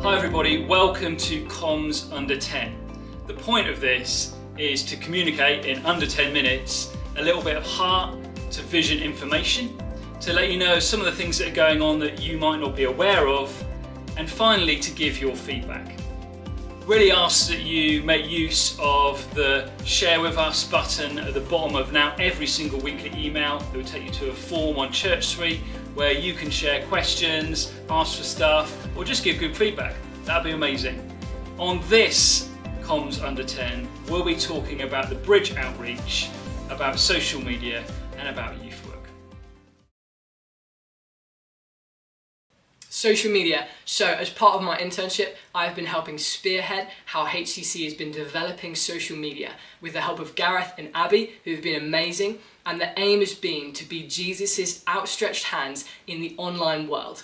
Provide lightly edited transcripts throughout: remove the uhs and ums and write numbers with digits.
Hi everybody, welcome to Comms Under 10. The point of this is to communicate in under 10 minutes a little bit of heart to vision information, to let you know some of the things that are going on that you might not be aware of, and finally to give your feedback. Really ask that you make use of the share with us button at the bottom of now every single weekly email. It will take you to a form on ChurchSuite where you can share questions, ask for stuff, or just give good feedback. That'd be amazing. On this Comms Under 10, we'll be talking about the Bridge outreach, about social media, and about youth work. Social media. So as part of my internship, I've been helping spearhead how HCC has been developing social media with the help of Gareth and Abby, who've been amazing. And the aim has been to be Jesus's outstretched hands in the online world,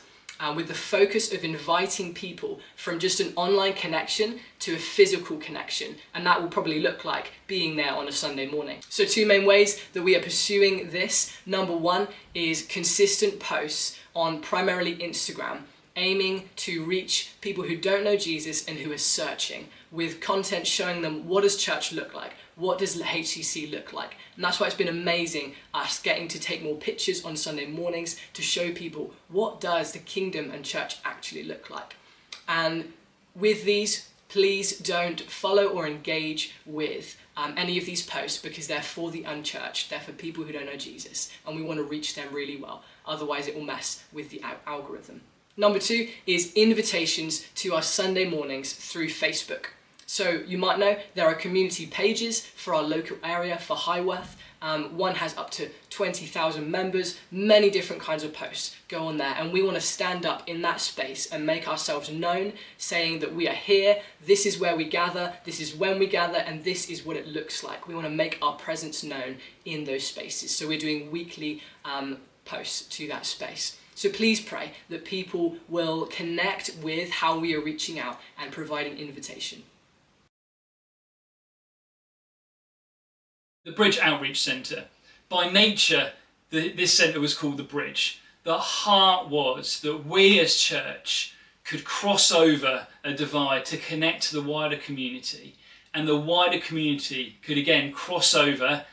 with the focus of inviting people from just an online connection to a physical connection. And that will probably look like being there on a Sunday morning. So two main ways that we are pursuing this. Number one is consistent posts on primarily Instagram, aiming to reach people who don't know Jesus and who are searching, with content showing them what does church look like, what does HCC look like. And that's why it's been amazing us getting to take more pictures on Sunday mornings to show people what does the kingdom and church actually look like. And with these, please don't follow or engage with any of these posts because they're for the unchurched, they're for people who don't know Jesus, and we want to reach them really well. Otherwise it will mess with the algorithm. Number two is invitations to our Sunday mornings through Facebook. So you might know there are community pages for our local area for Highworth. One has up to 20,000 members, many different kinds of posts go on there, and we want to stand up in that space and make ourselves known, saying that we are here, this is where we gather, this is when we gather, and this is what it looks like. We want to make our presence known in those spaces. So we're doing weekly posts to that space. So please pray that people will connect with how we are reaching out and providing invitation. The Bridge Outreach Centre. By nature, this centre was called the Bridge. The heart was that we as church could cross over a divide to connect to the wider community, and the wider community could again cross over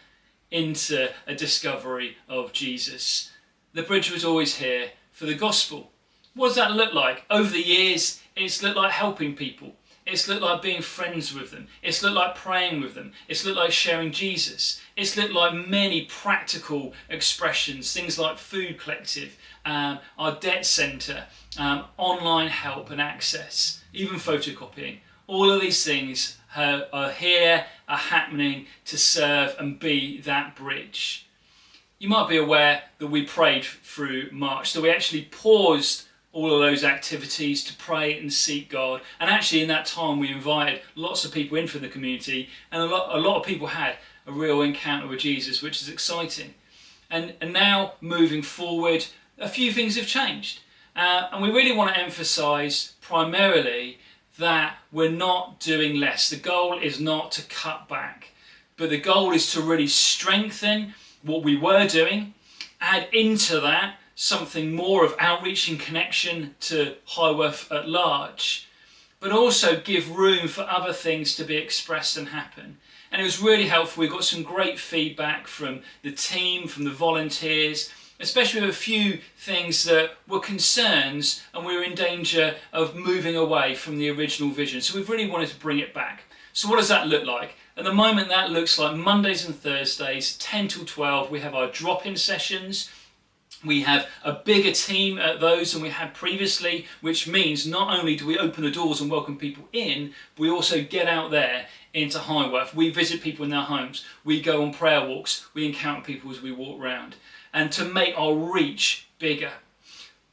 into a discovery of Jesus. The Bridge was always here for the gospel. What does that look like? Over the years, it's looked like helping people. It's looked like being friends with them. It's looked like praying with them. It's looked like sharing Jesus. It's looked like many practical expressions, things like Food Collective, our debt centre, online help and access, even photocopying. All of these things are here, are happening to serve and be that bridge. You might be aware that we prayed through March, that we actually paused all of those activities to pray and seek God. And actually in that time we invited lots of people in from the community, and a lot of people had a real encounter with Jesus, which is exciting. And now moving forward, a few things have changed. And we really want to emphasise primarily that we're not doing less. The goal is not to cut back, but the goal is to really strengthen what we were doing, add into that something more of outreach and connection to Highworth at large, but also give room for other things to be expressed and happen. And it was really helpful. We got some great feedback from the team, from the volunteers, especially with a few things that were concerns and we were in danger of moving away from the original vision. So we've really wanted to bring it back. So what does that look like? At the moment that looks like Mondays and Thursdays, 10 till 12, we have our drop-in sessions. We have a bigger team at those than we had previously, which means not only do we open the doors and welcome people in, but we also get out there into Highworth. We visit people in their homes, we go on prayer walks, we encounter people as we walk around, and to make our reach bigger.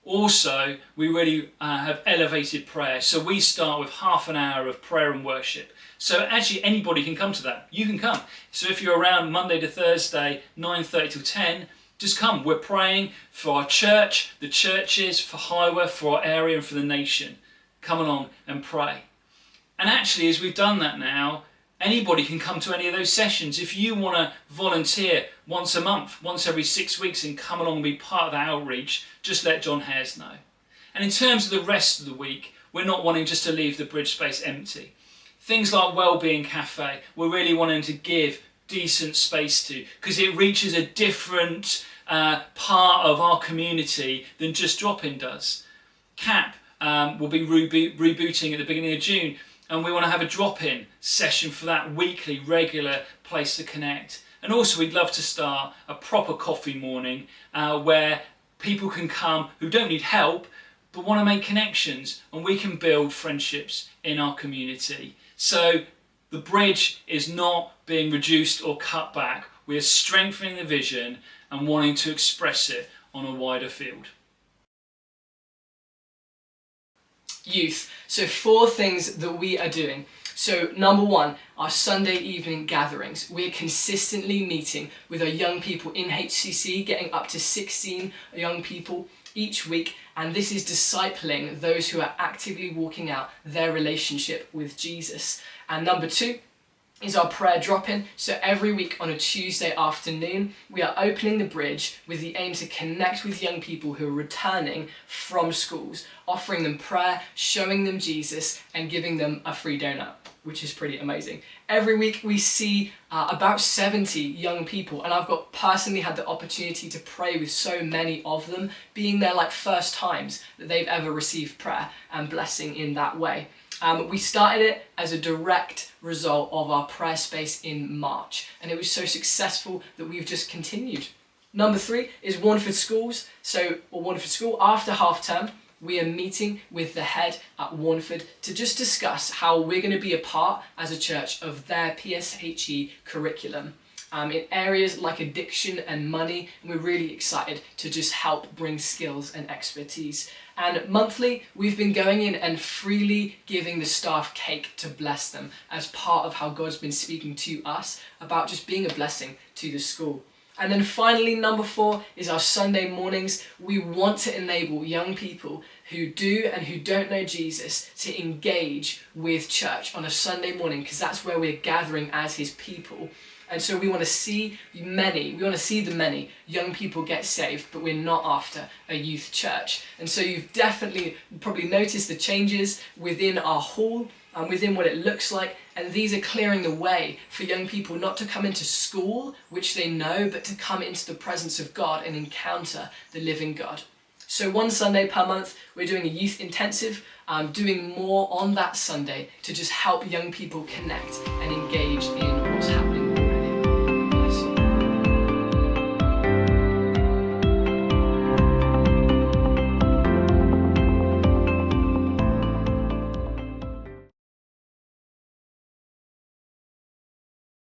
Also, we really have elevated prayer. So we start with half an hour of prayer and worship. So actually anybody can come to that. You can come. So if you're around Monday to Thursday, 9:30 till 10, just come. We're praying for our church, the churches, for Highworth, for our area and for the nation. Come along and pray. And actually, as we've done that now, anybody can come to any of those sessions. If you want to volunteer once a month, once every 6 weeks and come along and be part of the outreach, just let John Hares know. And in terms of the rest of the week, we're not wanting just to leave the bridge space empty. Things like Wellbeing Cafe, we're really wanting to give decent space to, because it reaches a different part of our community than just Drop-In does. CAP will be rebooting at the beginning of June, and we want to have a drop-in session for that weekly, regular place to connect. And also we'd love to start a proper coffee morning where people can come who don't need help but want to make connections, and we can build friendships in our community. So the bridge is not being reduced or cut back. We are strengthening the vision and wanting to express it on a wider field. Youth. So 4 things that we are doing. So number 1, our Sunday evening gatherings. We're consistently meeting with our young people in HCC, getting up to 16 young people each week, and this is discipling those who are actively walking out their relationship with Jesus. And number 2 is our prayer drop-in. So every week on a Tuesday afternoon, we are opening the bridge with the aim to connect with young people who are returning from schools, offering them prayer, showing them Jesus, and giving them a free donut, which is pretty amazing. Every week we see about 70 young people, and I've personally had the opportunity to pray with so many of them, being their first times that they've ever received prayer and blessing in that way. We started it as a direct result of our prayer space in March, and it was so successful that we've just continued. Number 3 is Warneford Schools. Warneford School, after half term, we are meeting with the head at Warneford to just discuss how we're going to be a part as a church of their PSHE curriculum in areas like addiction and money. And we're really excited to just help bring skills and expertise. And monthly, we've been going in and freely giving the staff cake to bless them as part of how God's been speaking to us about just being a blessing to the school. And then finally, number 4 is our Sunday mornings. We want to enable young people who do and who don't know Jesus to engage with church on a Sunday morning, because that's where we're gathering as his people. And so we want to see the many young people get saved, but we're not after a youth church. And so you've probably noticed the changes within our hall and within what it looks like. And these are clearing the way for young people not to come into school, which they know, but to come into the presence of God and encounter the living God. So 1 Sunday per month, we're doing a youth intensive, doing more on that Sunday to just help young people connect and engage in what's happening